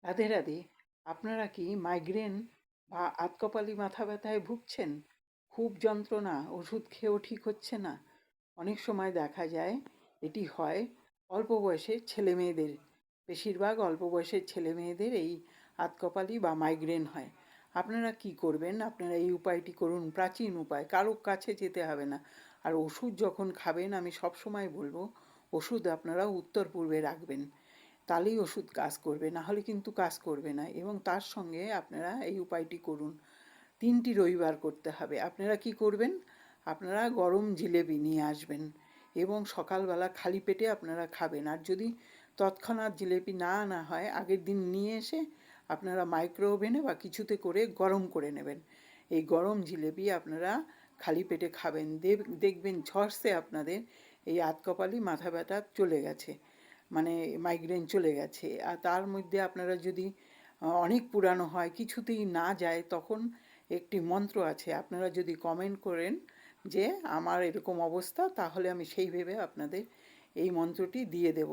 রাধে রাধে। আপনারা কি মাইগ্রেন বা আতকপালি মাথা ব্যথায় ভুগছেন? খুব যন্ত্রণা, ওষুধ খেয়েও ঠিক হচ্ছে না? অনেক সময় দেখা যায় এটি হয় অল্প বয়সের ছেলে মেয়েদের। বেশিরভাগ অল্প বয়সের ছেলে মেয়েদের এই আতকপালি বা মাইগ্রেন হয়। আপনারা কি করবেন? আপনারা এই উপায়টি করুন, প্রাচীন উপায়, কারো কাছে যেতে হবে না। আর ওষুধ যখন খাবেন, আমি সব সময় বলবো ওষুধ আপনারা উত্তর পূর্বে রাখবেন, তাহলেই ওষুধ কাজ করবে, না হলে কিন্তু কাজ করবে না। এবং তার সঙ্গে আপনারা এই উপায়টি করুন, 3টি রবিবার করতে হবে। আপনারা কি করবেন? আপনারা গরম জিলেবি নিয়ে আসবেন এবং সকালবেলা খালি পেটে আপনারা খাবেন। আর যদি তৎক্ষণাৎ জিলেবি না আনা হয়, আগের দিন নিয়ে এসে আপনারা মাইক্রো ওভেনে বা কিছুতে করে গরম করে নেবেন। এই গরম জিলেবি আপনারা খালি পেটে খাবেন, দেখবেন ঝটসে আপনাদের এই আতকপালি মাথা ব্যথা চলে গেছে, মানে মাইগ্রেন চলে গেছে। আর তার মধ্যে আপনারা যদি অনেক পুরানো হয়, কিছুতেই না যায়, তখন একটি মন্ত্র আছে, আপনারা যদি কমেন্ট করেন যে আমার এরকম অবস্থা, তাহলে আমি সেই ভেবে আপনাদের এই মন্ত্রটি দিয়ে দেব।